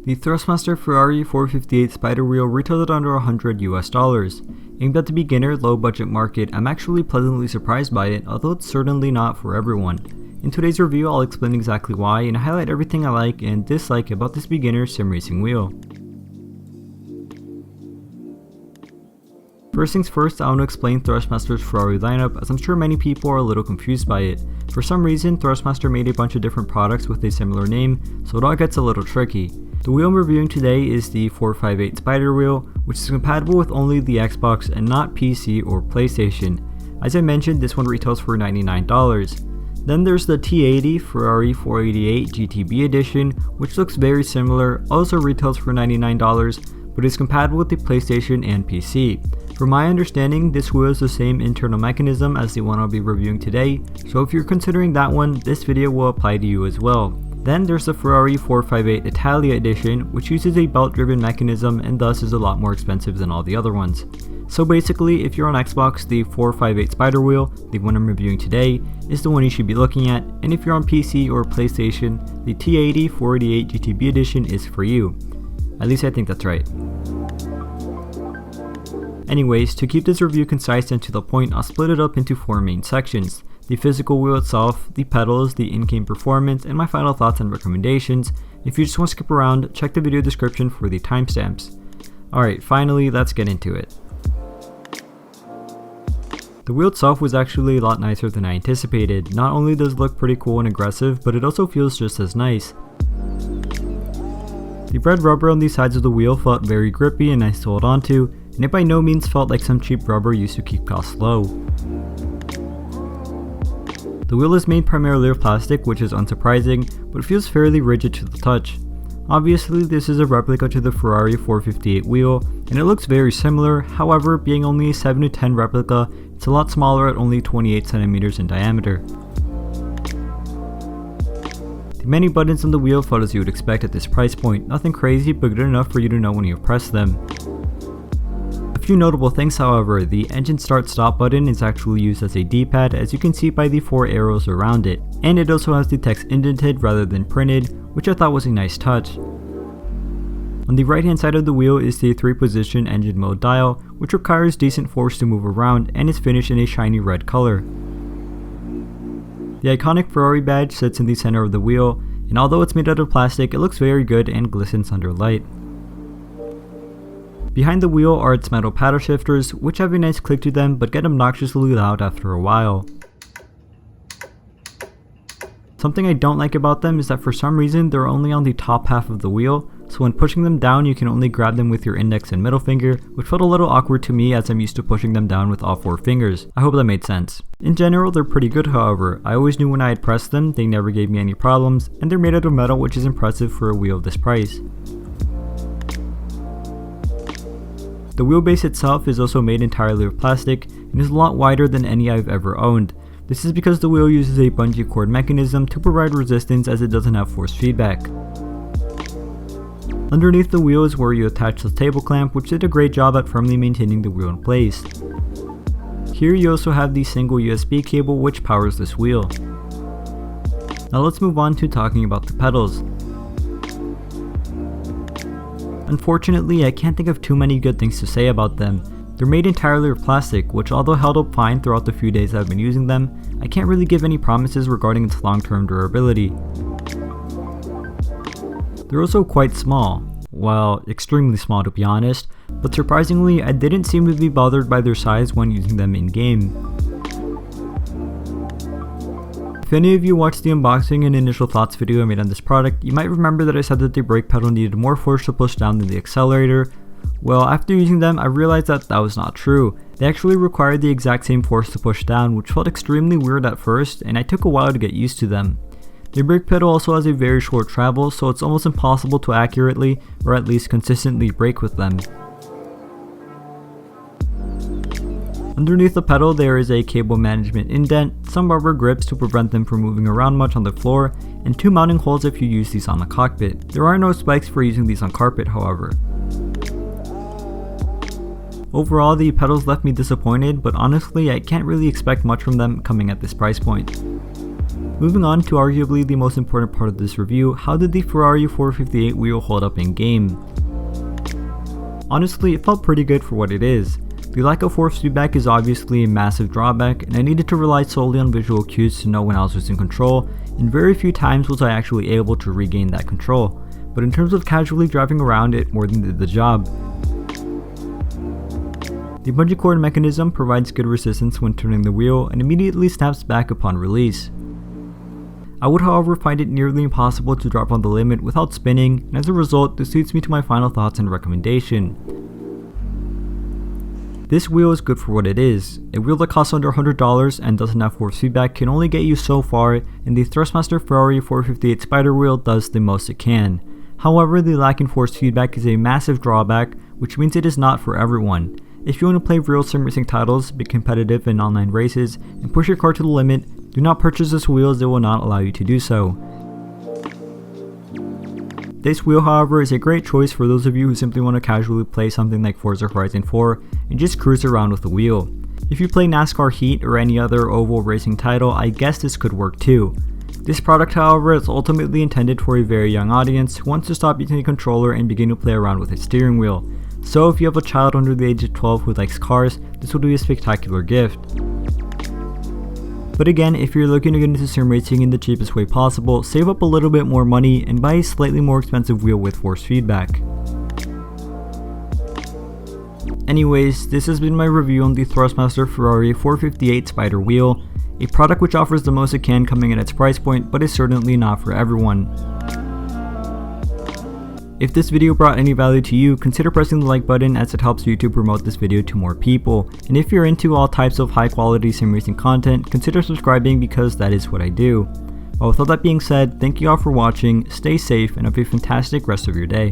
The Thrustmaster Ferrari 458 Spider Wheel retailed at under $100 US. Aimed at the beginner, low budget market, I'm actually pleasantly surprised by it, although it's certainly not for everyone. In today's review, I'll explain exactly why and highlight everything I like and dislike about this beginner sim racing wheel. First things first, I want to explain Thrustmaster's Ferrari lineup, as I'm sure many people are a little confused by it. For some reason, Thrustmaster made a bunch of different products with a similar name, so it all gets a little tricky. The wheel I'm reviewing today is the 458 Spider Wheel, which is compatible with only the Xbox and not PC or PlayStation. As I mentioned, this one retails for $99. Then there's the T80 Ferrari 488 GTB edition, which looks very similar, also retails for $99, but is compatible with the PlayStation and PC. From my understanding, this wheel is the same internal mechanism as the one I'll be reviewing today, so if you're considering that one, this video will apply to you as well. Then there's the Ferrari 458 Italia edition, which uses a belt-driven mechanism and thus is a lot more expensive than all the other ones. So basically, if you're on Xbox, the 458 Spider Wheel, the one I'm reviewing today, is the one you should be looking at, and if you're on PC or PlayStation, the T80 488 GTB edition is for you. At least I think that's right. Anyways, to keep this review concise and to the point, I'll split it up into 4 main sections: the physical wheel itself, the pedals, the in-game performance, and my final thoughts and recommendations. If you just want to skip around, check the video description for the timestamps. Alright, finally, let's get into it. The wheel itself was actually a lot nicer than I anticipated. Not only does it look pretty cool and aggressive, but it also feels just as nice. The red rubber on the sides of the wheel felt very grippy and nice to hold onto, and it by no means felt like some cheap rubber used to keep costs low. The wheel is made primarily of plastic, which is unsurprising, but feels fairly rigid to the touch. Obviously, this is a replica to the Ferrari 458 wheel, and it looks very similar. However, being only a 7:10 replica, it's a lot smaller at only 28 cm in diameter. The many buttons on the wheel felt as you would expect at this price point, nothing crazy but good enough for you to know when you press them. A few notable things, however: the engine start-stop button is actually used as a D-pad, as you can see by the 4 arrows around it, and it also has the text indented rather than printed, which I thought was a nice touch. On the right hand side of the wheel is the 3-position engine mode dial, which requires decent force to move around and is finished in a shiny red color. The iconic Ferrari badge sits in the center of the wheel, and although it's made out of plastic, it looks very good and glistens under light. Behind the wheel are its metal paddle shifters, which have a nice click to them but get obnoxiously loud after a while. Something I don't like about them is that for some reason they're only on the top half of the wheel, so when pushing them down you can only grab them with your index and middle finger, which felt a little awkward to me as I'm used to pushing them down with all 4 fingers. I hope that made sense. In general, they're pretty good, however. I always knew when I had pressed them, they never gave me any problems, and they're made out of metal, which is impressive for a wheel of this price. The wheelbase itself is also made entirely of plastic and is a lot wider than any I've ever owned. This is because the wheel uses a bungee cord mechanism to provide resistance, as it doesn't have force feedback. Underneath the wheel is where you attach the table clamp, which did a great job at firmly maintaining the wheel in place. Here you also have the single USB cable which powers this wheel. Now let's move on to talking about the pedals. Unfortunately, I can't think of too many good things to say about them. They're made entirely of plastic, which although held up fine throughout the few days I've been using them, I can't really give any promises regarding its long-term durability. They're also quite small. Well, extremely small to be honest, but surprisingly, I didn't seem to be bothered by their size when using them in-game. If any of you watched the unboxing and initial thoughts video I made on this product, you might remember that I said that the brake pedal needed more force to push down than the accelerator. Well, after using them, I realized that that was not true. They actually required the exact same force to push down, which felt extremely weird at first, and I took a while to get used to them. The brake pedal also has a very short travel, so it's almost impossible to accurately, or at least consistently, brake with them. Underneath the pedal there is a cable management indent, some rubber grips to prevent them from moving around much on the floor, and 2 mounting holes if you use these on the cockpit. There are no spikes for using these on carpet, however. Overall, the pedals left me disappointed, but honestly I can't really expect much from them coming at this price point. Moving on to arguably the most important part of this review, how did the Ferrari 458 wheel hold up in game? Honestly, it felt pretty good for what it is. The lack of force feedback is obviously a massive drawback, and I needed to rely solely on visual cues to know when I was losing control, and very few times was I actually able to regain that control. But in terms of casually driving around, it more than did the job. The bungee cord mechanism provides good resistance when turning the wheel and immediately snaps back upon release. I would however find it nearly impossible to drop on the limit without spinning, and as a result this leads me to my final thoughts and recommendation. This wheel is good for what it is. A wheel that costs under $100 and doesn't have force feedback can only get you so far, and the Thrustmaster Ferrari 458 Spider wheel does the most it can. However, the lack in force feedback is a massive drawback, which means it is not for everyone. If you want to play real sim racing titles, be competitive in online races, and push your car to the limit, do not purchase this wheel as they will not allow you to do so. This wheel, however, is a great choice for those of you who simply want to casually play something like Forza Horizon 4 and just cruise around with the wheel. If you play NASCAR Heat or any other oval racing title, I guess this could work too. This product, however, is ultimately intended for a very young audience who wants to stop using a controller and begin to play around with a steering wheel. So if you have a child under the age of 12 who likes cars, this will be a spectacular gift. But again, if you're looking to get into sim racing in the cheapest way possible, save up a little bit more money and buy a slightly more expensive wheel with force feedback. Anyways, this has been my review on the Thrustmaster Ferrari 458 Spider wheel, a product which offers the most it can coming at its price point, but is certainly not for everyone. If this video brought any value to you, consider pressing the like button as it helps YouTube promote this video to more people. And if you're into all types of high quality sim racing content, consider subscribing because that is what I do. Well, with all that being said, thank you all for watching, stay safe, and have a fantastic rest of your day.